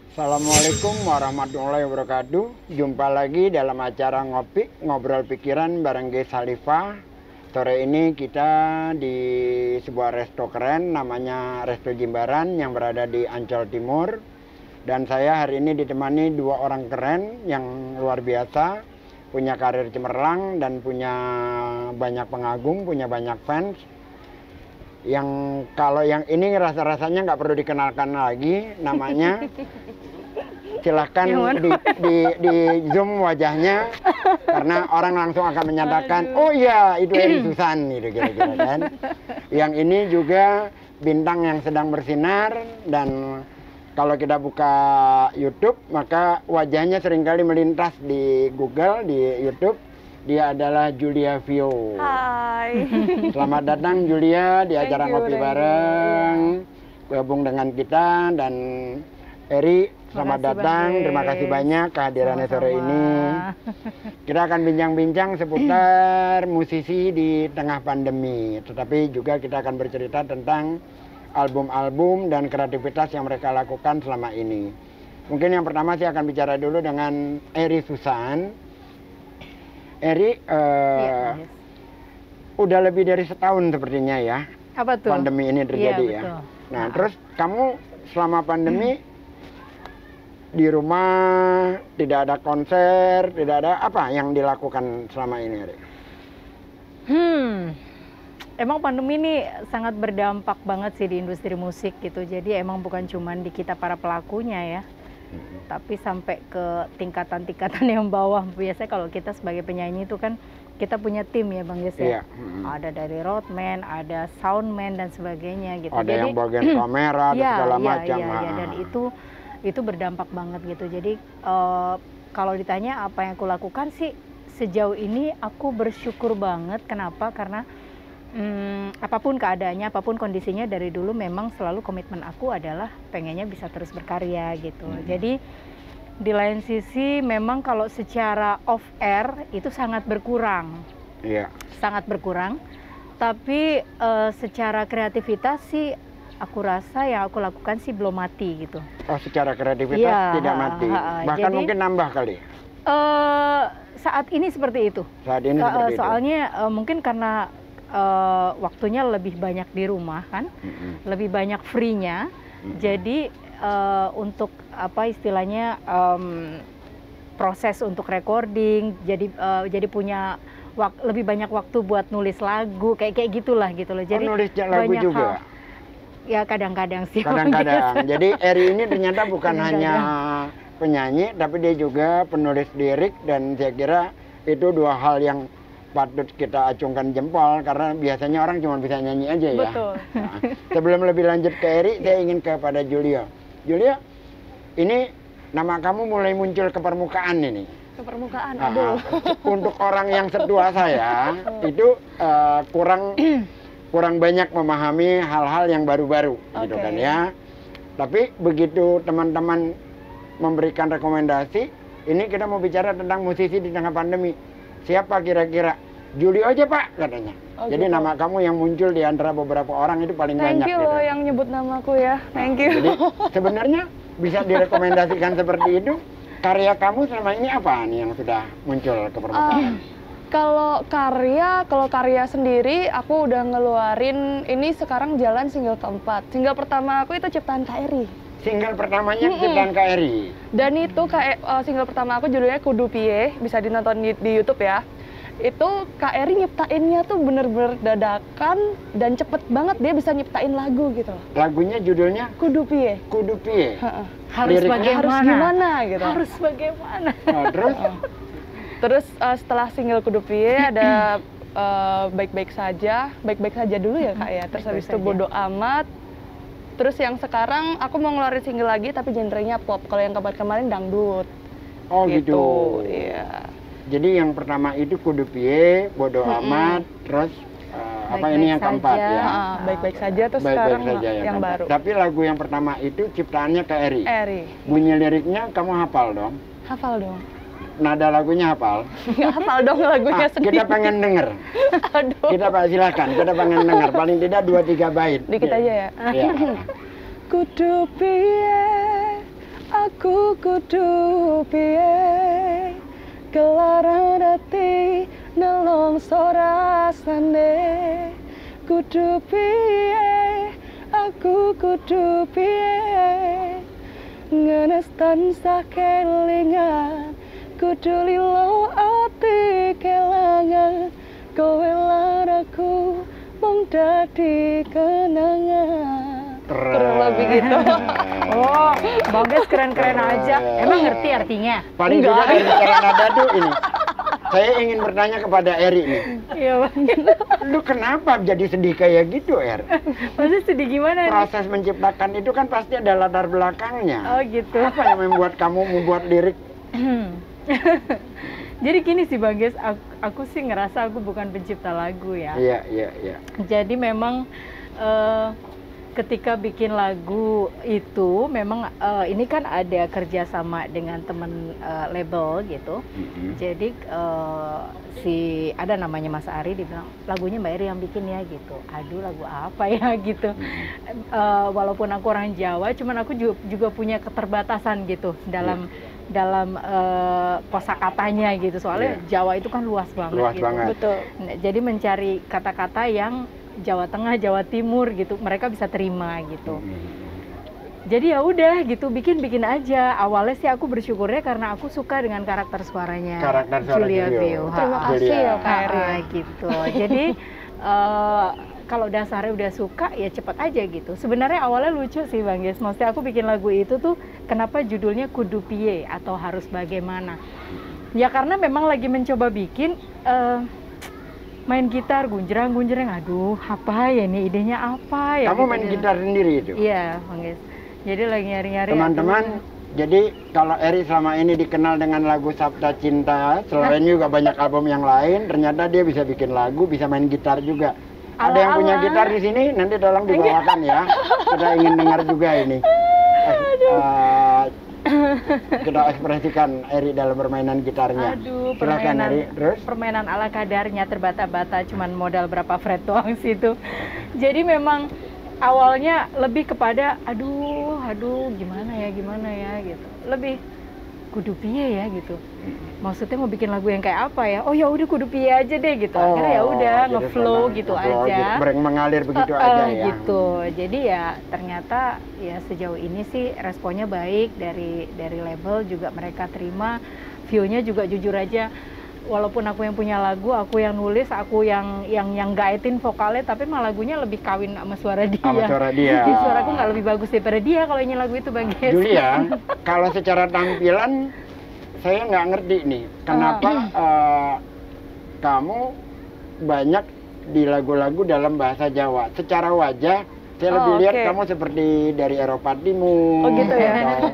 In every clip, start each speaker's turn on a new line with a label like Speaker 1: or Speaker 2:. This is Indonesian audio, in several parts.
Speaker 1: Assalamualaikum warahmatullahi wabarakatuh. Jumpa lagi dalam acara Ngopi Ngobrol Pikiran bareng Ges Halifah. Sore ini kita di sebuah resto keren namanya Resto Jimbaran yang berada di Ancol Timur. Dan saya hari ini ditemani dua orang keren yang luar biasa, punya karir cemerlang dan punya banyak pengagum, punya banyak fans. Yang kalau yang ini rasa-rasanya nggak perlu dikenalkan lagi, namanya silahkan di zoom wajahnya karena orang langsung akan menyatakan, oh iya itu Eri Susan gitu kira-kira kan. Yang ini juga bintang yang sedang bersinar, dan kalau kita buka YouTube maka wajahnya seringkali melintas di Google, di YouTube. Dia adalah Julia Vio.
Speaker 2: Hai.
Speaker 1: Selamat datang Julia di acara Ngopi Bareng. Gabung dengan kita, dan Eri, selamat datang. Terima kasih banyak kehadirannya sore ini. Kita akan bincang-bincang seputar musisi di tengah pandemi. Tetapi juga kita akan bercerita tentang album-album dan kreativitas yang mereka lakukan selama ini. Mungkin yang pertama saya akan bicara dulu dengan Eri Susan. Eri, udah lebih dari setahun sepertinya ya.
Speaker 2: Apa tuh?
Speaker 1: Pandemi ini terjadi ya.
Speaker 2: Betul.
Speaker 1: Nah, terus kamu selama pandemi di rumah, tidak ada konser, tidak ada apa yang dilakukan selama ini, Eri?
Speaker 2: Emang pandemi ini sangat berdampak banget sih di industri musik gitu. Jadi emang bukan cuma di kita para pelakunya ya, tapi sampai ke tingkatan-tingkatan yang bawah. Biasanya kalau kita sebagai penyanyi itu kan kita punya tim ya Bang Yes ya. Ada dari roadman, ada soundman dan sebagainya gitu.
Speaker 1: Ada
Speaker 2: jadi,
Speaker 1: yang bagian kamera dan segala macam.
Speaker 2: Dan itu berdampak banget gitu. Jadi kalau ditanya apa yang aku lakukan sih, sejauh ini aku bersyukur banget. Kenapa? Karena apapun keadaannya, apapun kondisinya, dari dulu memang selalu komitmen aku adalah pengennya bisa terus berkarya gitu. Jadi di lain sisi memang kalau secara off air itu sangat berkurang.
Speaker 1: Iya.
Speaker 2: Sangat berkurang. Tapi secara kreativitas sih aku rasa yang aku lakukan sih belum mati gitu.
Speaker 1: Oh, secara kreativitas tidak mati. Bahkan jadi, mungkin nambah kali.
Speaker 2: Saat ini seperti itu.
Speaker 1: Saat ini seperti
Speaker 2: soalnya mungkin karena waktunya lebih banyak di rumah kan, lebih banyak free-nya. Jadi untuk apa istilahnya proses untuk recording, jadi punya lebih banyak waktu buat nulis lagu kayak gitulah gitu loh. Jadi
Speaker 1: nulis lagu
Speaker 2: banyak
Speaker 1: juga.
Speaker 2: Hal, ya kadang-kadang sih.
Speaker 1: Kadang-kadang. Jadi Eri ini ternyata bukan hanya penyanyi, tapi dia juga penulis lirik, dan saya kira itu dua hal yang patut kita acungkan jempol, karena biasanya orang cuma bisa nyanyi aja ya.
Speaker 2: Betul.
Speaker 1: Nah, sebelum lebih lanjut ke Eri, saya ingin kepada Julia. Julia, ini nama kamu mulai muncul ke permukaan ini.
Speaker 2: Ke permukaan, aduh.
Speaker 1: Untuk orang yang setua saya, itu kurang banyak memahami hal-hal yang baru-baru, gitu kan ya. Tapi begitu teman-teman memberikan rekomendasi, ini kita mau bicara tentang musisi di tengah pandemi. Siapa kira-kira? Julio aja Pak katanya. Jadi nama kamu yang muncul di antara beberapa orang itu paling banyak.
Speaker 3: Thank you loh yang nyebut namaku ya. Thank you.
Speaker 1: Jadi sebenarnya bisa direkomendasikan seperti itu. Karya kamu selama ini apa nih yang sudah muncul ke permukaan?
Speaker 3: Kalau karya sendiri aku udah ngeluarin, ini sekarang jalan single keempat. Single pertama aku itu ciptaan Kak Eri.
Speaker 1: Single pertamanya ciptaan Kak Eri.
Speaker 3: Dan itu single pertama aku judulnya Kudu Pie, bisa dinonton di YouTube ya. Itu Kak Eri nyiptainnya tuh bener-bener dadakan dan cepet banget, dia bisa nyiptain lagu gitu.
Speaker 1: Lagunya judulnya
Speaker 3: Kudu Pie.
Speaker 1: Kudu Pie.
Speaker 2: Harus
Speaker 3: gimana gitu.
Speaker 2: Harus bagaimana?
Speaker 3: Terus setelah single Kudu Pie ada Baik-baik saja dulu ya Kak ya. Terus habis itu Bodo Amat. Terus yang sekarang aku mau ngeluarin single lagi tapi genrenya pop. Kalau yang kemarin dangdut.
Speaker 1: Oh gitu.
Speaker 3: Iya.
Speaker 1: Jadi yang pertama itu Kudu Pie, Bodo Amat, terus apa ini yang keempat ya?
Speaker 3: Baik-baik saja, terus sekarang yang baru.
Speaker 1: Tapi lagu yang pertama itu ciptaannya Kak Eri.
Speaker 3: Eri.
Speaker 1: Bunyi liriknya kamu hafal dong?
Speaker 3: Hafal dong.
Speaker 1: nada lagunya hafal?
Speaker 3: Nggak hafal dong lagunya sendiri.
Speaker 1: Kita pengen denger.
Speaker 3: Aduh.
Speaker 1: Kita Pak silakan, kita pengen denger. Paling tidak 2-3 bait.
Speaker 3: Dikit aja ya.
Speaker 1: Iya.
Speaker 3: Kudu piye, aku kudu piye, kelaran hati nelongso rasane. Kudu piye, aku kudu piye, ngenes tansah kelingan, kudu lilo ati kelangan, kowe lan aku mung dadi kenangan. Kurang lebih gitu.
Speaker 2: Oh, Bagas keren-keren aja. Emang ngerti artinya?
Speaker 1: Paling tidak dari cara nada tuh ini. Saya ingin bertanya kepada Eri nih.
Speaker 2: Iya Bang.
Speaker 1: Lu kenapa jadi sedih kayak gitu, Er?
Speaker 2: Maksudnya sedih gimana nih?
Speaker 1: Proses menciptakan itu kan pasti ada latar belakangnya.
Speaker 2: Oh gitu.
Speaker 1: Apa yang membuat kamu membuat lirik?
Speaker 2: Jadi gini sih Bagas, aku sih ngerasa aku bukan pencipta lagu ya.
Speaker 1: Iya.
Speaker 2: Jadi memang ketika bikin lagu itu memang ini kan ada kerjasama dengan temen label gitu. Jadi si ada namanya Mas Ari, dibilang lagunya Mbak Eri yang bikin ya gitu. Aduh lagu apa ya gitu. Walaupun aku orang Jawa, cuman aku juga punya keterbatasan gitu dalam kosakatanya gitu. Soalnya Jawa itu kan luas banget.
Speaker 1: Luas
Speaker 2: gitu.
Speaker 1: banget.
Speaker 3: Betul.
Speaker 2: Nah, jadi mencari kata-kata yang Jawa Tengah, Jawa Timur gitu, mereka bisa terima gitu. Jadi ya udah gitu, bikin aja. Awalnya sih aku bersyukurnya karena aku suka dengan karakter suaranya.
Speaker 1: Karakter suara
Speaker 2: Julia
Speaker 1: Julio.
Speaker 2: View.
Speaker 3: Terima kasih ya Kak Eri.
Speaker 2: Gitu. Jadi kalau dasarnya udah suka ya cepet aja gitu. Sebenarnya awalnya lucu sih Bang Ges. Maksudnya aku bikin lagu itu tuh kenapa judulnya Kudu Piye atau harus bagaimana? Ya karena memang lagi mencoba bikin main gitar gunjreng, aduh apa ya ini idenya apa ya?
Speaker 1: Kamu
Speaker 2: gitu.
Speaker 1: main gitar sendiri itu?
Speaker 2: Iya, Bang Ges. Jadi lagi nyari-nyari.
Speaker 1: Teman-teman, jadi kalau Eri selama ini dikenal dengan lagu Sabta Cinta, selain juga banyak album yang lain, ternyata dia bisa bikin lagu, bisa main gitar juga. Ada yang punya gitar di sini, nanti tolong dibawakan ya. Kita ingin dengar juga ini. Kita ekspresikan Eri dalam permainan gitarnya.
Speaker 2: Aduh,
Speaker 1: silakan Eri. Terus?
Speaker 2: Permainan ala kadarnya, terbata-bata, cuman modal berapa fret doang situ. Jadi memang awalnya lebih kepada aduh gimana ya gitu. Lebih kudu piye ya gitu. Maksudnya mau bikin lagu yang kayak apa ya? Oh ya udah kudu piye aja deh gitu. Akhirnya ya udah ngeflow gitu aja.
Speaker 1: Mengalir begitu aja ya.
Speaker 2: Gitu. Jadi ya ternyata ya sejauh ini sih responnya baik dari label juga mereka terima. View-nya juga jujur aja, walaupun aku yang punya lagu, aku yang nulis, aku yang gaitin vokalnya, tapi malah lagunya lebih kawin sama suara dia.
Speaker 1: Sama suara dia.
Speaker 2: Jadi suaraku nggak lebih bagus daripada dia kalau nyanyi lagu itu Bang Ges.
Speaker 1: Julia, kalau secara tampilan saya nggak ngerti nih, kenapa kamu banyak di lagu-lagu dalam bahasa Jawa. Secara wajah, saya lebih lihat kamu seperti dari Eropa Timur.
Speaker 3: Oh gitu ya.
Speaker 1: Atau,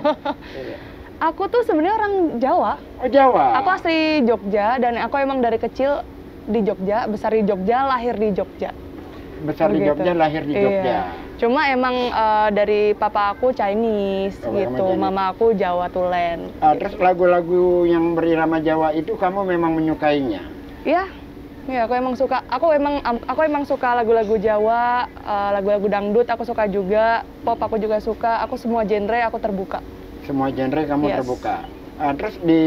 Speaker 3: Aku tuh sebenarnya orang Jawa.
Speaker 1: Oh Jawa.
Speaker 3: Aku asli Jogja dan aku emang dari kecil di Jogja, besar di Jogja, lahir di Jogja.
Speaker 1: Besar di Jogja, lahir di Jogja.
Speaker 3: Cuma emang dari papa aku Chinese gitu,
Speaker 1: Chinese.
Speaker 3: mama aku Jawa Tulen.
Speaker 1: Terus lagu-lagu yang berirama Jawa itu kamu memang menyukainya?
Speaker 3: Iya, aku emang suka. Aku emang suka lagu-lagu Jawa, lagu-lagu dangdut aku suka juga, pop aku juga suka. Aku semua genre aku terbuka.
Speaker 1: Semua genre kamu terbuka. Terus di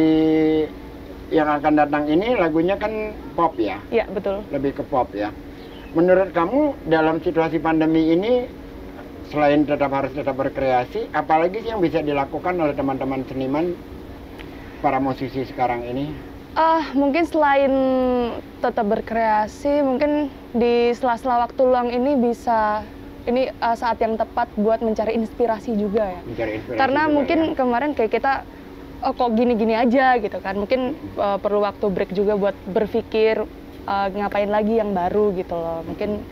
Speaker 1: yang akan datang ini lagunya kan pop ya?
Speaker 3: Iya, betul.
Speaker 1: Lebih ke pop ya. Menurut kamu dalam situasi pandemi ini, selain harus tetap berkreasi, apalagi sih yang bisa dilakukan oleh teman-teman seniman, para musisi sekarang ini?
Speaker 3: Mungkin selain tetap berkreasi, mungkin di sela-sela waktu luang ini bisa, ini saat yang tepat buat mencari inspirasi juga ya.
Speaker 1: Mencari inspirasi
Speaker 3: karena
Speaker 1: juga,
Speaker 3: mungkin
Speaker 1: ya?
Speaker 3: kemarin kayak kita kok gini-gini aja gitu kan. Mungkin perlu waktu break juga buat berpikir ngapain lagi yang baru gitu loh. Mungkin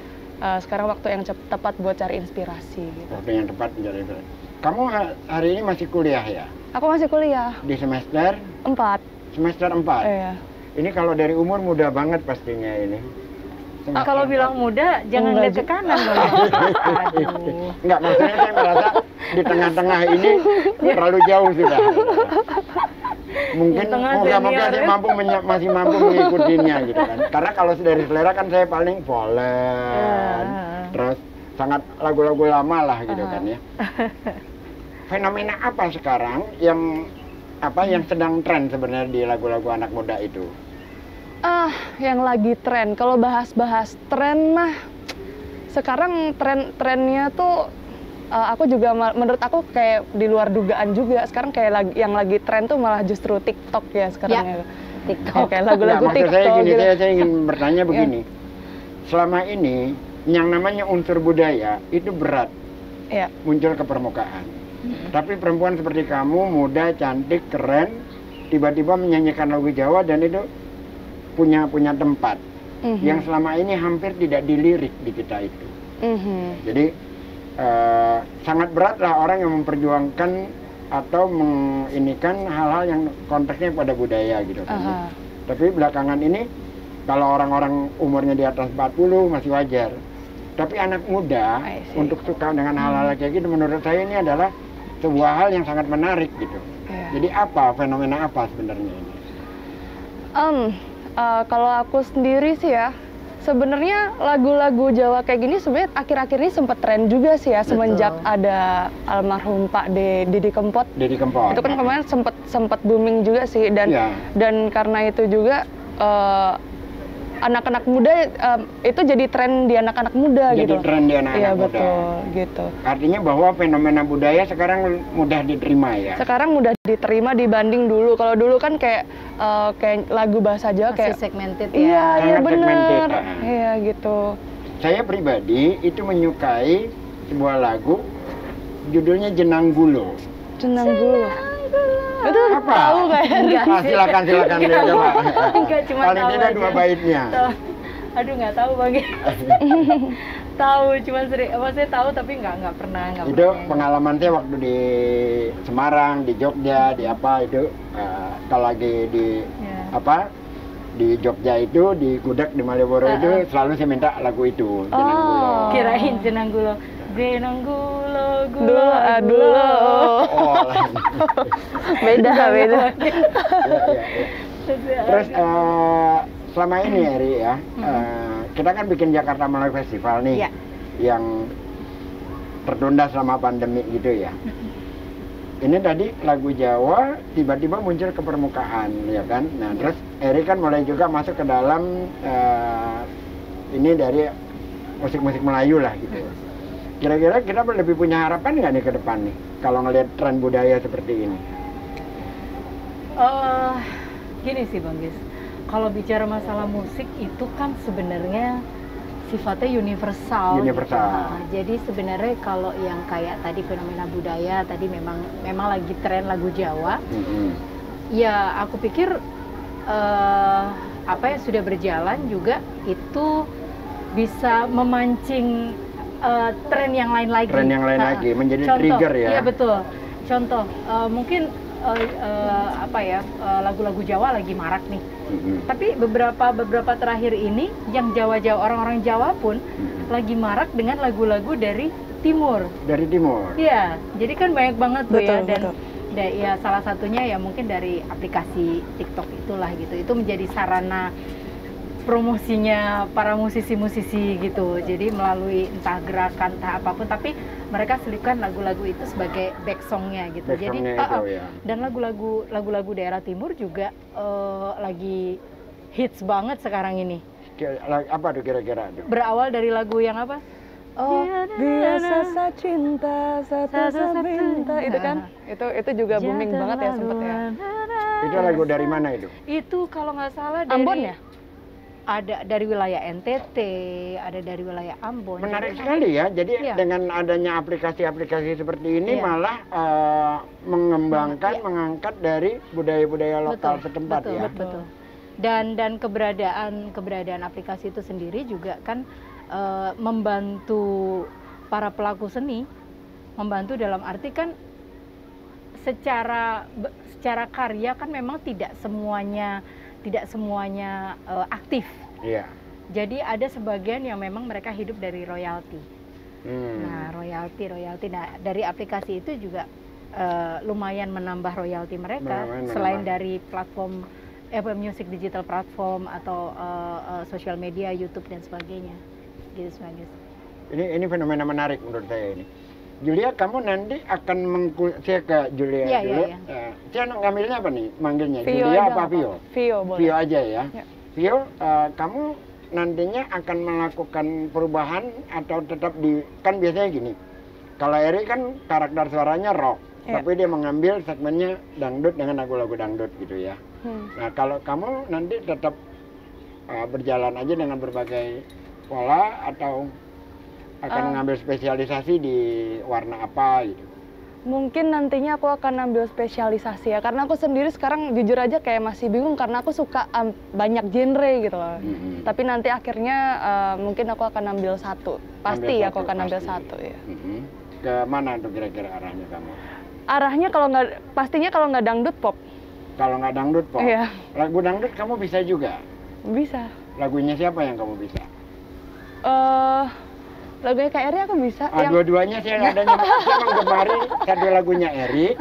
Speaker 3: sekarang waktu yang tepat buat cari inspirasi gitu.
Speaker 1: Waktu yang tepat mencari inspirasi. Kamu hari ini masih kuliah ya?
Speaker 3: Aku masih kuliah.
Speaker 1: Di semester?
Speaker 3: 4.
Speaker 1: Semester 4?
Speaker 3: Iya.
Speaker 1: Ini kalau dari umur muda banget pastinya ini.
Speaker 2: Kalau bilang muda, jangan lihat ke kanan loh. Aduh.
Speaker 1: Enggak, maksudnya saya merasa di tengah-tengah ini terlalu jauh sudah. Mungkin
Speaker 2: Yang tengah
Speaker 1: moga-moga
Speaker 2: senior.
Speaker 1: saya masih mampu mengikutinya gitu kan. Karena kalau dari selera kan saya paling Volen, terus sangat lagu-lagu lama lah gitu kan ya. Fenomena apa sekarang yang sedang tren sebenarnya di lagu-lagu anak muda itu?
Speaker 3: Yang lagi tren. Kalau bahas-bahas tren mah, sekarang trennya tuh aku juga menurut aku kayak di luar dugaan juga. Sekarang kayak yang lagi tren tuh malah justru TikTok ya sekarang ya.
Speaker 2: TikTok.
Speaker 3: Kayak lagu-lagu
Speaker 1: Maksud
Speaker 3: TikTok
Speaker 1: saya gini,
Speaker 3: gitu.
Speaker 1: saya ingin bertanya begini. Selama ini yang namanya unsur budaya itu berat
Speaker 3: Iya.
Speaker 1: muncul ke permukaan. Tapi perempuan seperti kamu, muda, cantik, keren, tiba-tiba menyanyikan lagu Jawa dan itu punya tempat yang selama ini hampir tidak dilirik di kita itu. Jadi sangat berat lah orang yang memperjuangkan atau menginikan hal-hal yang konteksnya pada budaya gitu kan. Tapi belakangan ini kalau orang-orang umurnya di atas 40 masih wajar. Tapi anak muda untuk suka dengan hal-hal kayak gitu menurut saya ini adalah sebuah hal yang sangat menarik gitu. Jadi fenomena apa sebenarnya ini?
Speaker 3: Kalau aku sendiri sih ya, sebenarnya lagu-lagu Jawa kayak gini sebenarnya akhir-akhir ini sempat tren juga sih ya. Semenjak ada almarhum Pak Didi Kempot.
Speaker 1: Didi Kempot.
Speaker 3: Itu kan kemarin sempat booming juga sih dan karena itu juga anak-anak muda itu jadi tren di anak-anak muda gitu.
Speaker 1: Jadi tren di anak-anak muda.
Speaker 3: Iya betul gitu.
Speaker 1: Artinya bahwa fenomena budaya sekarang mudah diterima ya.
Speaker 3: Sekarang mudah diterima dibanding dulu. Kalau dulu kan kayak lagu bahasa Jawa
Speaker 2: Masih
Speaker 3: kayak
Speaker 2: segmented ya.
Speaker 3: iya
Speaker 1: Sangat segmented,
Speaker 3: bener. Iya gitu.
Speaker 1: Saya pribadi itu menyukai sebuah lagu judulnya Jenang Gulo.
Speaker 3: Jenang Gulo. Itu
Speaker 1: Apa?
Speaker 3: tahu kayaknya.
Speaker 2: Enggak sih.
Speaker 1: Silakan coba.
Speaker 2: Enggak, cuma
Speaker 1: Paling
Speaker 2: tahu
Speaker 1: tidak
Speaker 2: aja.
Speaker 1: 2 baitnya.
Speaker 2: Aduh, nggak tahu Bang. Tahu, cuma sering, saya tahu tapi nggak pernah.
Speaker 1: Itu pengalaman saya waktu di Semarang, di Jogja, di apa itu kalau lagi di di Jogja itu, di Gudeg, di Malioboro itu selalu saya minta lagu itu, Jenang Gulo.
Speaker 2: Kirain Jenang Gulo. Jenang Gulo,
Speaker 3: Dulu, dulu.
Speaker 1: Oh,
Speaker 3: Beda.
Speaker 1: ya. Terus selama ini Eri ya, kita kan bikin Jakarta Melayu Festival nih, yang tertunda selama pandemi gitu ya. Ini tadi lagu Jawa tiba-tiba muncul ke permukaan, ya kan? Nah, terus Eri kan mulai juga masuk ke dalam ini dari musik-musik Melayu lah gitu. Kira-kira kita lebih punya harapan nggak nih ke depan nih, kalau ngelihat tren budaya seperti ini?
Speaker 2: Gini sih Bang Gis, kalau bicara masalah musik itu kan sebenarnya sifatnya universal. Gitu. Jadi sebenarnya kalau yang kayak tadi fenomena budaya tadi memang lagi tren lagu Jawa. Ya aku pikir apa yang sudah berjalan juga itu bisa memancing tren yang lain lagi.
Speaker 1: Tren yang lain lagi menjadi trigger ya.
Speaker 2: Iya betul. Contoh mungkin lagu-lagu Jawa lagi marak nih. Tapi beberapa terakhir ini yang Jawa-Jawa, orang-orang Jawa pun lagi marak dengan lagu-lagu dari timur.
Speaker 1: Dari timur.
Speaker 2: Iya, jadi kan banyak banget tuh ya,
Speaker 3: betul.
Speaker 2: dan ya salah satunya ya mungkin dari aplikasi TikTok itulah gitu. Itu menjadi sarana promosinya para musisi-musisi gitu. Jadi melalui entah gerakan entah apapun, tapi mereka selipkan lagu-lagu itu sebagai back songnya gitu. Jadi dan lagu-lagu daerah timur juga lagi hits banget sekarang ini.
Speaker 1: Apa tuh kira-kira?
Speaker 2: Berawal dari lagu yang apa?
Speaker 3: Oh, biasa cinta satu minta itu kan? Itu juga booming banget ya sempet ya.
Speaker 1: Itu lagu dari mana itu?
Speaker 2: Itu kalau nggak salah dari
Speaker 3: Ambon ya?
Speaker 2: Ada dari wilayah NTT, ada dari wilayah Ambon.
Speaker 1: Menarik sekali ya. Jadi dengan adanya aplikasi-aplikasi seperti ini malah mengembangkan, mengangkat dari budaya-budaya lokal setempat ya.
Speaker 2: Betul. Dan keberadaan aplikasi itu sendiri juga kan membantu para pelaku seni, membantu dalam arti kan secara karya kan memang tidak semuanya aktif.
Speaker 1: Iya.
Speaker 2: Jadi ada sebagian yang memang mereka hidup dari royalti. Nah, royalti. Nah, dari aplikasi itu juga lumayan menambah royalti mereka
Speaker 1: Lumayan
Speaker 2: selain
Speaker 1: menambah.
Speaker 2: dari platform music digital platform atau sosial media, YouTube dan sebagainya. Gitu sebagai.
Speaker 1: Ini fenomena menarik menurut saya ini. Julia, kamu nanti akan saya ke Julia
Speaker 2: Iya,
Speaker 1: dulu.
Speaker 2: iya, iya.
Speaker 1: Saya ngambilnya apa nih? Manggilnya
Speaker 3: Vio
Speaker 1: Julia
Speaker 3: aja
Speaker 1: apa
Speaker 3: nggak
Speaker 1: Vio?
Speaker 3: Vio boleh.
Speaker 1: Vio aja ya.
Speaker 3: Ya.
Speaker 1: Vio, kamu nantinya akan melakukan perubahan atau tetap di, kan biasanya gini. Kalau Eri kan karakter suaranya rock,
Speaker 3: Ya.
Speaker 1: tapi dia mengambil segmennya dangdut dengan lagu-lagu dangdut gitu ya. Nah, kalau kamu nanti tetap berjalan aja dengan berbagai pola atau akan mengambil spesialisasi di warna apa gitu?
Speaker 3: Mungkin nantinya aku akan ambil spesialisasi ya, karena aku sendiri sekarang jujur aja kayak masih bingung karena aku suka banyak genre gitu loh. Tapi nanti akhirnya mungkin aku akan ambil satu. Pasti aku akan ambil satu ya.
Speaker 1: Ke mana tuh kira-kira arahnya kamu?
Speaker 3: Arahnya pastinya kalau nggak dangdut pop.
Speaker 1: Kalau nggak dangdut pop?
Speaker 3: Iya.
Speaker 1: Lagu dangdut kamu bisa juga?
Speaker 3: Bisa.
Speaker 1: Lagunya siapa yang kamu bisa?
Speaker 3: Lagunya Kak Eri aku bisa.
Speaker 1: Dua-duanya saya adanya, saya menggemari satu lagunya Eri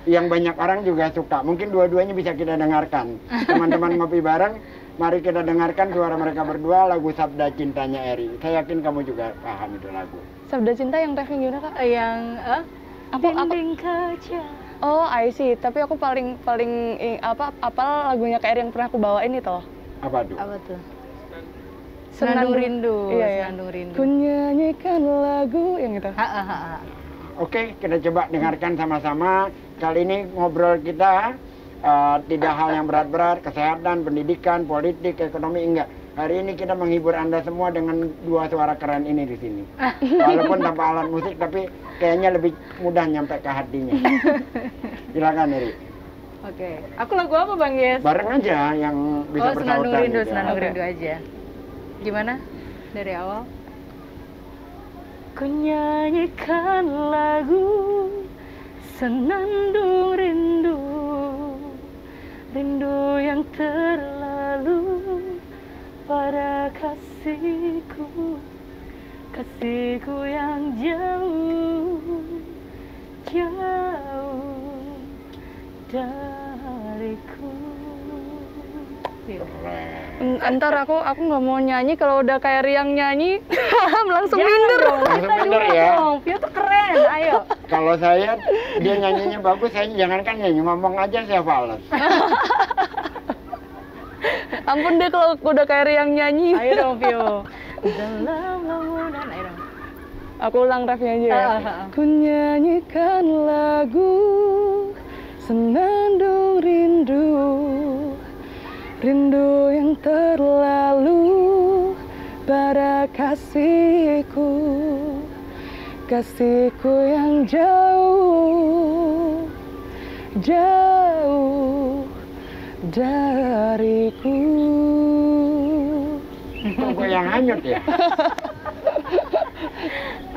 Speaker 1: yang banyak orang juga suka. Mungkin dua-duanya bisa kita dengarkan. Teman-teman ngopi bareng, mari kita dengarkan suara mereka berdua lagu Sabda Cintanya Eri. Saya yakin kamu juga paham itu lagu.
Speaker 3: Sabda Cinta yang refnya gimana Kak?
Speaker 2: Yang
Speaker 3: Dinding
Speaker 2: kaca.
Speaker 3: Oh, I see. Tapi aku paling apal lagunya Kak Eri yang pernah aku bawain itu loh.
Speaker 1: Apa tuh?
Speaker 2: Apa tuh? Senandung Rindu.
Speaker 3: Iya, iya.
Speaker 2: Senandung Rindu.
Speaker 3: Ku nyanyikan lagu yang itu.
Speaker 1: Oke, kita coba dengarkan sama-sama. Kali ini ngobrol kita tidak hal yang berat-berat, kesehatan, pendidikan, politik, ekonomi, enggak. Hari ini kita menghibur Anda semua dengan dua suara keren ini di sini. Walaupun tanpa alat musik, tapi kayaknya lebih mudah nyampe ke hatinya. Silakan, Eri.
Speaker 2: Oke. Aku lagu apa Bang Yes?
Speaker 1: Bareng aja yang bisa
Speaker 2: Senandung
Speaker 1: bersautan.
Speaker 2: Rindu,
Speaker 1: gitu.
Speaker 2: Senandung
Speaker 3: Oke.
Speaker 2: Rindu aja. Gimana? Dari awal? Ku nyanyikan lagu Senandung Rindu, rindu yang terlalu pada kasihku, kasihku yang jauh, jauh dariku.
Speaker 3: Ntar aku nggak mau nyanyi kalau udah kayak Riang nyanyi langsung
Speaker 2: Jangan
Speaker 3: minder.
Speaker 2: dong,
Speaker 1: Langsung
Speaker 2: kita
Speaker 1: minder
Speaker 2: dulu
Speaker 1: ya.
Speaker 2: dong. Vio tuh keren, ayo.
Speaker 1: Kalau saya, dia nyanyinya bagus, saya jangankan nyanyi, ngomong aja saya fales.
Speaker 3: Ampun deh kalau udah kayak Riang nyanyi.
Speaker 2: Ayo dong Vio. Dalam lamunan, ayo dong.
Speaker 3: Aku ulang refnya aja ya. Ku nyanyikan lagu Senandung Rindu, rindu yang terlalu pada kasihku, kasihku yang jauh, jauh dariku.
Speaker 1: Kok gue yang hanyut ya?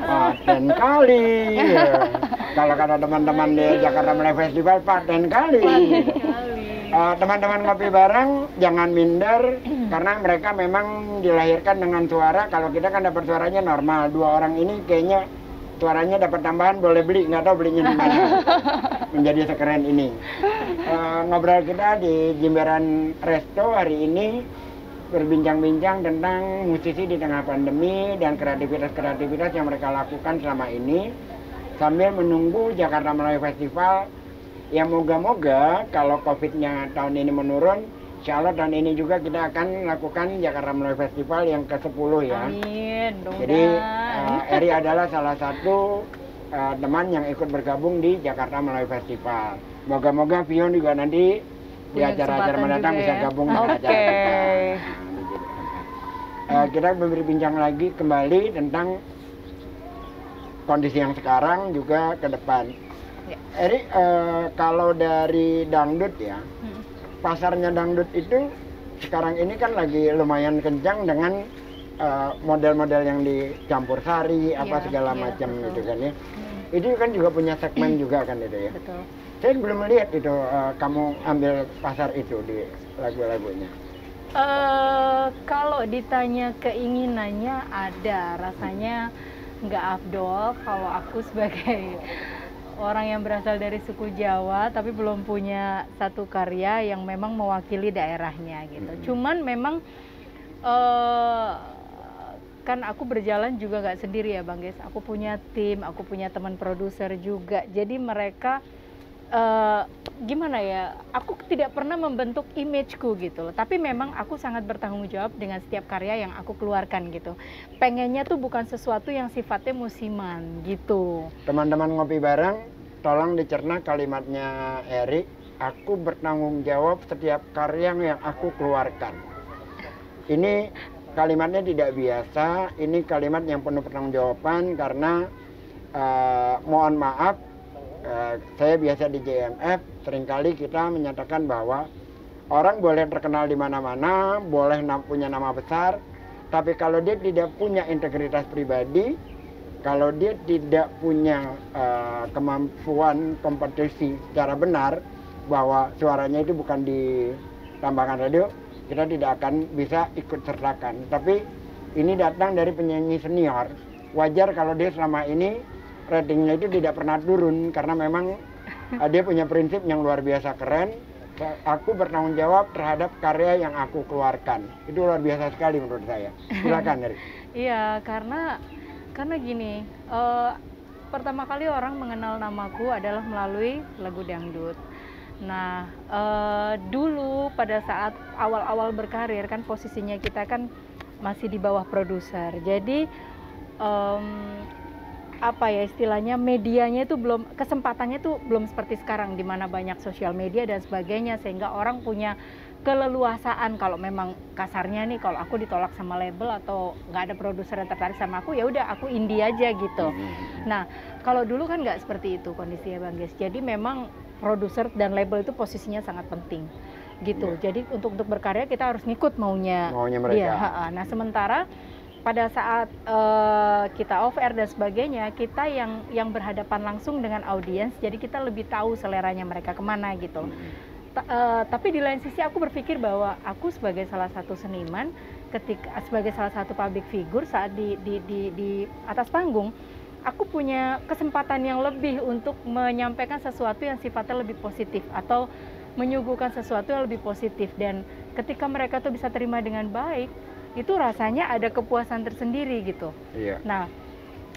Speaker 1: Paten kali. Ya. Kalau kata teman-teman di Jakarta Melayu Festival, paten kali. Teman-teman ngopi bareng, jangan minder, karena mereka memang dilahirkan dengan suara. Kalau kita kan dapat suaranya normal. Dua orang ini kayaknya suaranya dapat tambahan, boleh beli, nggak tahu belinya di mana. Menjadi sekeren ini. Ngobrol kita di Jimbaran Resto hari ini berbincang-bincang tentang musisi di tengah pandemi dan kreativitas-kreativitas yang mereka lakukan selama ini sambil menunggu Jakarta Melayu Festival yang moga-moga kalau COVID-nya tahun ini menurun, insya Allah tahun ini juga kita akan lakukan Jakarta Melayu Festival yang ke-10 ya.
Speaker 2: Amin.
Speaker 1: Jadi Eri adalah salah satu teman yang ikut bergabung di Jakarta Melayu Festival. Moga-moga Vion juga nanti di
Speaker 2: Punya
Speaker 1: acara-acara
Speaker 2: kesempatan
Speaker 1: mendatang
Speaker 2: juga
Speaker 1: bisa
Speaker 2: ya.
Speaker 1: gabung dengan
Speaker 3: Oke.
Speaker 1: acara kita. Kita berbincang lagi kembali tentang kondisi yang sekarang juga ke depan.
Speaker 2: Ya.
Speaker 1: Eri, kalau dari dangdut ya, pasarnya dangdut itu sekarang ini kan lagi lumayan kencang dengan model-model yang dicampur sari, apa
Speaker 2: Iya,
Speaker 1: segala
Speaker 2: iya,
Speaker 1: macam
Speaker 2: betul.
Speaker 1: gitu kan ya. Itu kan juga punya segmen juga kan itu ya.
Speaker 2: Betul.
Speaker 1: Saya belum melihat itu kamu ambil pasar itu di lagu-lagunya.
Speaker 2: Kalau ditanya keinginannya ada, rasanya nggak afdol kalau aku sebagai orang yang berasal dari suku Jawa tapi belum punya satu karya yang memang mewakili daerahnya gitu. Cuman memang kan aku berjalan juga nggak sendiri ya Bang Ges. Aku punya tim, aku punya teman produser juga. Jadi mereka gimana ya? Aku tidak pernah membentuk imageku gitu loh. Tapi memang aku sangat bertanggung jawab dengan setiap karya yang aku keluarkan gitu. Pengennya tuh bukan sesuatu yang sifatnya musiman gitu.
Speaker 1: Teman-teman ngopi bareng, tolong dicerna kalimatnya Erik. Aku bertanggung jawab setiap karya yang aku keluarkan. Ini kalimatnya tidak biasa, ini kalimat yang penuh pertanggungjawaban karena mohon maaf, saya biasa di JMF, seringkali kita menyatakan bahwa orang boleh terkenal di mana-mana, boleh punya nama besar, tapi kalau dia tidak punya integritas pribadi, kalau dia tidak punya kemampuan kompetisi secara benar, bahwa suaranya itu bukan di tambangan radio, kita tidak akan bisa ikut sertakan. Tapi ini datang dari penyanyi senior. Wajar kalau dia selama ini ratingnya itu tidak pernah turun karena memang dia punya prinsip yang luar biasa keren. Aku bertanggung jawab terhadap karya yang aku keluarkan. Itu luar biasa sekali menurut saya. Silakan, Erik.
Speaker 2: Iya, karena gini, pertama kali orang mengenal namaku adalah melalui lagu dangdut. Nah, dulu pada saat awal-awal berkarir kan posisinya kita kan masih di bawah produser. Jadi apa ya istilahnya, medianya itu belum, kesempatannya itu belum seperti sekarang di mana banyak sosial media dan sebagainya, sehingga orang punya keleluasaan. Kalau memang kasarnya nih, kalau aku ditolak sama label atau nggak ada produser yang tertarik sama aku, ya udah aku indie aja gitu. Nah, kalau dulu kan nggak seperti itu kondisinya Bang Ges. Jadi memang produser dan label itu posisinya sangat penting gitu. Jadi untuk berkarya kita harus ngikut maunya
Speaker 1: mereka.
Speaker 2: Dia. Nah, sementara pada saat kita off air dan sebagainya, kita yang berhadapan langsung dengan audiens, jadi kita lebih tahu seleranya mereka kemana gitu. Tapi di lain sisi aku berpikir bahwa aku sebagai salah satu seniman, sebagai salah satu public figure saat di atas panggung, aku punya kesempatan yang lebih untuk menyampaikan sesuatu yang sifatnya lebih positif atau menyuguhkan sesuatu yang lebih positif, dan ketika mereka tuh bisa terima dengan baik, itu rasanya ada kepuasan tersendiri gitu.
Speaker 1: Iya.
Speaker 2: Nah,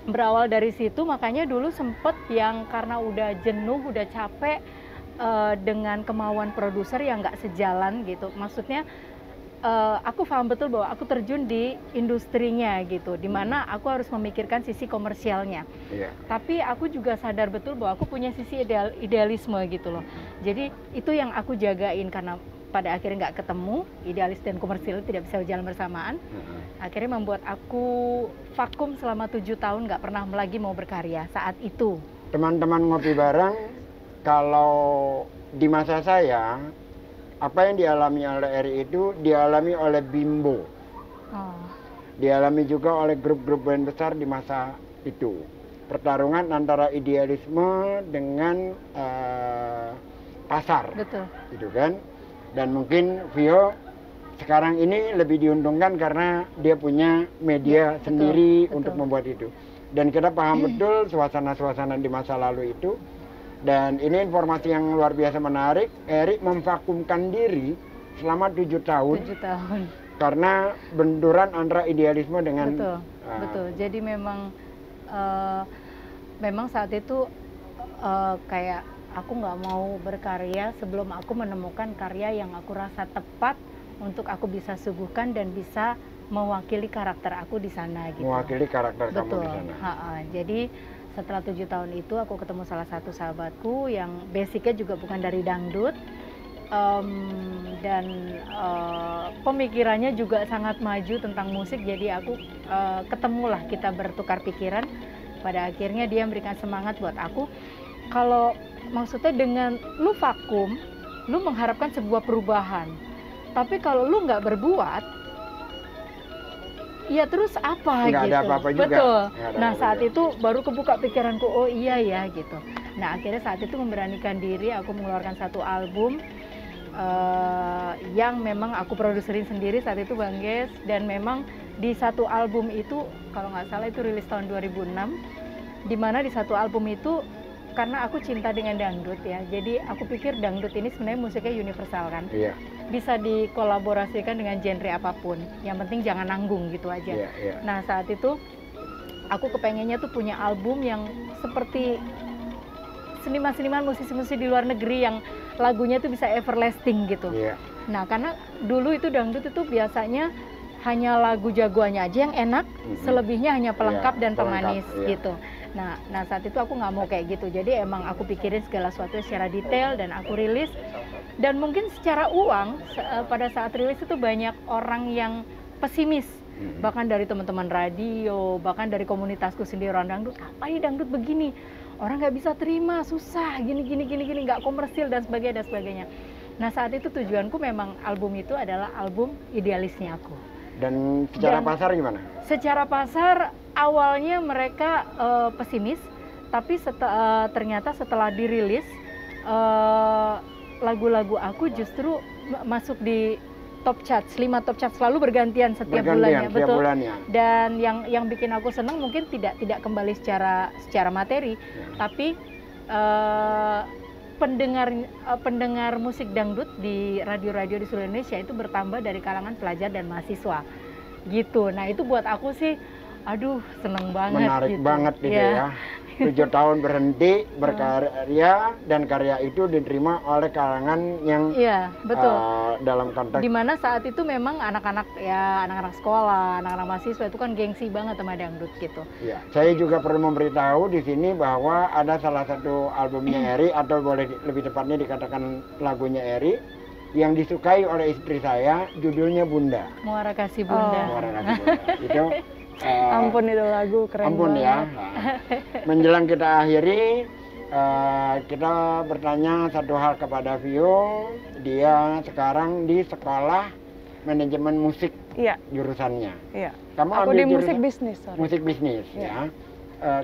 Speaker 2: berawal dari situ makanya dulu sempet yang karena udah jenuh, udah capek dengan kemauan produser yang nggak sejalan gitu. Maksudnya aku paham betul bahwa aku terjun di industrinya gitu, dimana aku harus memikirkan sisi komersialnya. Tapi aku juga sadar betul bahwa aku punya sisi idealisme gitu loh. Jadi itu yang aku jagain, karena pada akhirnya nggak ketemu, idealis dan komersial tidak bisa berjalan bersamaan. Akhirnya membuat aku vakum selama 7 tahun, nggak pernah lagi mau berkarya saat itu.
Speaker 1: Teman-teman ngopi bareng, kalau di masa saya, apa yang dialami oleh Eri itu dialami oleh Bimbo. Dialami juga oleh grup-grup band besar di masa itu. Pertarungan antara idealisme dengan pasar.
Speaker 2: Betul.
Speaker 1: Gitu kan. Dan mungkin Vio sekarang ini lebih diuntungkan karena dia punya media sendiri untuk membuat itu. Dan kita paham betul suasana-suasana di masa lalu itu. Dan ini informasi yang luar biasa menarik. Erik memvakumkan diri selama 7 tahun.
Speaker 2: 7 tahun.
Speaker 1: Karena benturan antara idealisme dengan...
Speaker 2: Betul. Jadi memang saat itu kayak aku nggak mau berkarya sebelum aku menemukan karya yang aku rasa tepat untuk aku bisa suguhkan dan bisa mewakili karakter aku di sana gitu.
Speaker 1: Mewakili karakter kamu di sana.
Speaker 2: Jadi setelah 7 tahun itu aku ketemu salah satu sahabatku yang basicnya juga bukan dari dangdut, dan pemikirannya juga sangat maju tentang musik. Jadi aku ketemulah, kita bertukar pikiran. Pada akhirnya dia memberikan semangat buat aku. Kalau maksudnya dengan lu vakum, lu mengharapkan sebuah perubahan. Tapi kalau lu nggak berbuat, ya terus apa
Speaker 1: nggak
Speaker 2: gitu.
Speaker 1: Ada apa-apa juga.
Speaker 2: Betul. Nah saat itu baru kebuka pikiranku, oh iya ya gitu. Nah akhirnya saat itu memberanikan diri, aku mengeluarkan satu album yang memang aku produserin sendiri saat itu Bang Ges. Dan memang di satu album itu, kalau nggak salah itu rilis tahun 2006, dimana di satu album itu karena aku cinta dengan dangdut ya, jadi aku pikir dangdut ini sebenarnya musiknya universal kan.
Speaker 1: Iya.
Speaker 2: Bisa dikolaborasikan dengan genre apapun, yang penting jangan nanggung gitu aja.
Speaker 1: Iya, iya.
Speaker 2: Nah saat itu aku kepengennya tuh punya album yang seperti seniman-seniman musisi-musisi di luar negeri yang lagunya tuh bisa everlasting gitu.
Speaker 1: Iya.
Speaker 2: Nah karena dulu itu dangdut itu biasanya hanya lagu jagoannya aja yang enak, selebihnya hanya pelengkap
Speaker 1: Iya,
Speaker 2: dan
Speaker 1: pelengkap,
Speaker 2: pemanis
Speaker 1: iya.
Speaker 2: gitu. Nah saat itu aku nggak mau kayak gitu, jadi emang aku pikirin segala sesuatu secara detail dan aku rilis. Dan mungkin secara uang pada saat rilis itu banyak orang yang pesimis, bahkan dari teman-teman radio, bahkan dari komunitasku sendiri orang dangdut, apa ini dangdut begini, orang nggak bisa terima, susah, gini, nggak komersil dan sebagainya. Nah saat itu tujuanku memang album itu adalah album idealisnya aku.
Speaker 1: Dan secara pasar gimana?
Speaker 2: Secara pasar awalnya mereka pesimis, tapi ternyata setelah dirilis lagu-lagu aku justru masuk di top charts, 5 top charts selalu bergantian setiap bulannya, betul.
Speaker 1: Bulannya.
Speaker 2: Dan yang bikin aku senang mungkin tidak kembali secara materi, tapi pendengar musik dangdut di radio-radio di seluruh Indonesia itu bertambah dari kalangan pelajar dan mahasiswa gitu. Nah itu buat aku sih aduh seneng banget.
Speaker 1: Menarik
Speaker 2: gitu.
Speaker 1: banget gitu ya. 7 tahun berhenti berkarya dan karya itu diterima oleh kalangan yang
Speaker 2: betul.
Speaker 1: Dalam konteks
Speaker 2: dimana saat itu memang anak-anak sekolah, anak-anak mahasiswa itu kan gengsi banget sama dangdut gitu.
Speaker 1: Ya, saya juga perlu memberitahu di sini bahwa ada salah satu albumnya Eri atau boleh lebih tepatnya dikatakan lagunya Eri yang disukai oleh istri saya, judulnya Bunda.
Speaker 2: Muara Kasih Bunda.
Speaker 1: Muara Kasih Bunda. Itu
Speaker 3: ampun itu lagu keren
Speaker 1: ampun
Speaker 3: banget.
Speaker 1: Ya. Menjelang kita akhiri, kita bertanya satu hal kepada Vio. Dia sekarang di sekolah manajemen musik jurusannya.
Speaker 3: Iya.
Speaker 1: Kamu
Speaker 3: Aku
Speaker 1: ambil
Speaker 3: di musik
Speaker 1: jurusan
Speaker 3: bisnis.
Speaker 1: musik bisnis ya.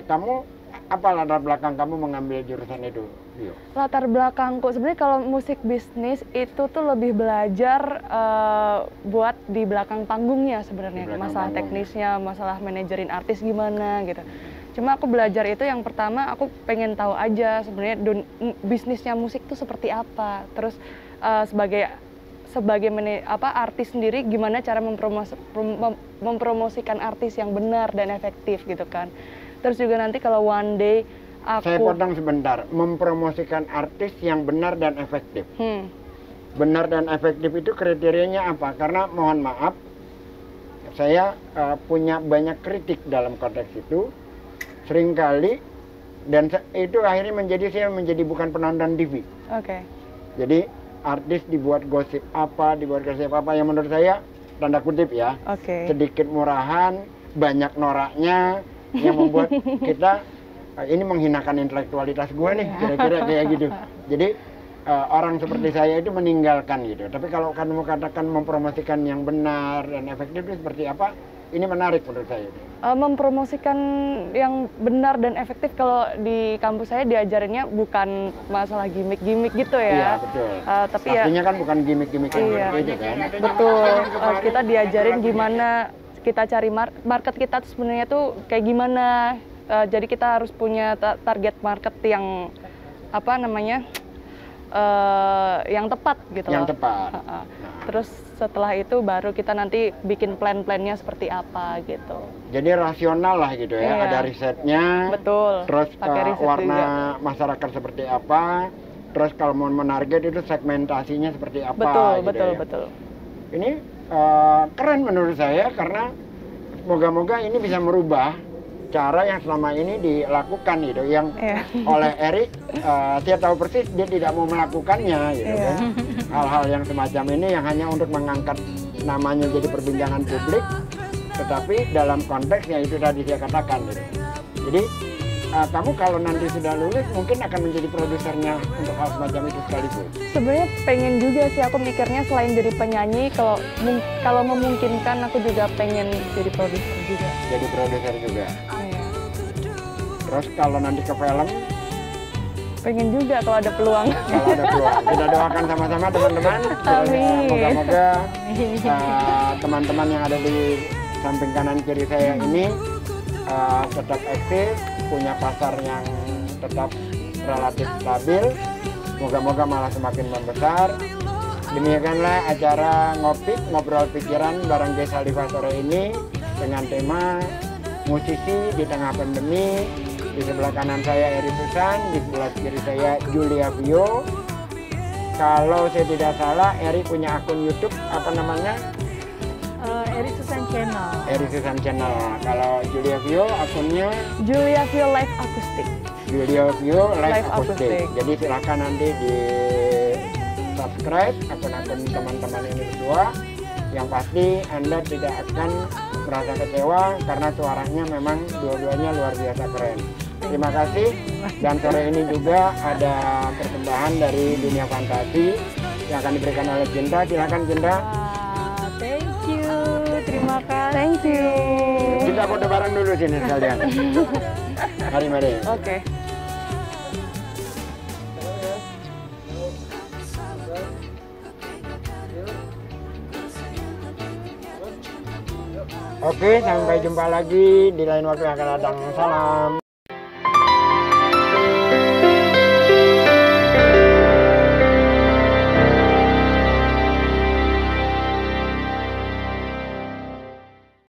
Speaker 1: Kamu apa latar belakang kamu mengambil jurusan itu, Vio?
Speaker 3: Latar belakangku sebenarnya kalau musik bisnis itu tuh lebih belajar buat di belakang panggungnya sebenarnya, masalah teknisnya, masalah manajerin artis gimana gitu. Cuma aku belajar itu yang pertama aku pengen tahu aja sebenarnya bisnisnya musik tuh seperti apa. Terus sebagai artis sendiri gimana cara mempromosikan artis yang benar dan efektif gitu kan. Terus juga nanti kalau one day aku...
Speaker 1: Saya potong sebentar, mempromosikan artis yang benar dan efektif. Benar dan efektif itu kriterianya apa? Karena mohon maaf, saya punya banyak kritik dalam konteks itu. Seringkali, dan itu akhirnya saya menjadi bukan penonton TV.
Speaker 3: Oke.
Speaker 1: Jadi artis dibuat gosip apa yang menurut saya, tanda kutip ya, sedikit murahan, banyak noraknya, yang membuat kita ini menghinakan intelektualitas gue nih, kira-kira kayak gitu. Jadi orang seperti saya itu meninggalkan gitu. Tapi kalau kamu katakan mempromosikan yang benar dan efektif itu seperti apa? Ini menarik menurut saya.
Speaker 3: Mempromosikan yang benar dan efektif kalau di kampus saya diajarinnya bukan masalah gimmick-gimmick gitu ya.
Speaker 1: Iya betul.
Speaker 3: Tapi
Speaker 1: pastinya kan bukan gimmick-gimmick gitu kan.
Speaker 3: Betul. Kita diajarin gimana kita cari market kita tuh sebenarnya tuh kayak gimana. Jadi kita harus punya target market yang yang tepat gitu.
Speaker 1: Yang tepat.
Speaker 3: Terus setelah itu baru kita nanti bikin plan-plannya seperti apa gitu.
Speaker 1: Jadi rasional lah gitu ya. Ada risetnya.
Speaker 3: Betul.
Speaker 1: Terus
Speaker 3: riset
Speaker 1: warna
Speaker 3: juga.
Speaker 1: Masyarakat seperti apa. Terus kalau mau menarget itu segmentasinya seperti apa.
Speaker 3: Betul.
Speaker 1: Ini keren menurut saya karena moga-moga ini bisa merubah cara yang selama ini dilakukan gitu, yang oleh Erik dia tahu persis dia tidak mau melakukannya gitu kan. Hal-hal yang semacam ini yang hanya untuk mengangkat namanya jadi perbincangan publik, tetapi dalam konteks yang itu tadi saya katakan gitu. Jadi kamu kalau nanti sudah lulus mungkin akan menjadi produsernya untuk hal semacam itu sekaligus.
Speaker 3: Sebenarnya pengen juga sih, aku mikirnya selain jadi penyanyi, kalau memungkinkan aku juga pengen jadi produser juga.
Speaker 1: Jadi produser juga. Terus kalau nanti ke film?
Speaker 3: Pengen juga kalau ada peluang.
Speaker 1: Kalau ada peluang. Kita doakan sama-sama teman-teman.
Speaker 3: Amin.
Speaker 1: Moga-moga teman-teman yang ada di samping kanan kiri saya ini tetap eksis, punya pasar yang tetap relatif stabil. Moga-moga malah semakin membesar. Demikianlah acara ngopi ngobrol pikiran bareng Ghea Khalifah sore ini dengan tema musisi di tengah pandemi. Di sebelah kanan saya Eri Susan, di sebelah kiri saya Julia Vio. Kalau saya tidak salah, Eri punya akun YouTube apa namanya?
Speaker 2: Eri Susan Channel.
Speaker 1: Eri Susan Channel. Kalau Julia Vio akunnya
Speaker 3: Julia Vio Live Acoustic.
Speaker 1: Julia Vio Live
Speaker 3: Live
Speaker 1: Acoustic.
Speaker 3: Acoustic.
Speaker 1: Jadi silakan nanti di subscribe akun-akun teman-teman ini berdua. Yang pasti Anda tidak akan merasa kecewa karena suaranya memang dua-duanya luar biasa keren. Terima kasih. Dan sore ini juga ada persembahan dari dunia fantasi yang akan diberikan oleh Cinta. Silakan Cinta.
Speaker 2: Thank you, terima kasih.
Speaker 3: Thank you.
Speaker 1: Kita foto bareng dulu sini sekalian. Mari.
Speaker 3: Oke.
Speaker 1: Oke, sampai jumpa lagi di lain waktu yang akan datang. Salam.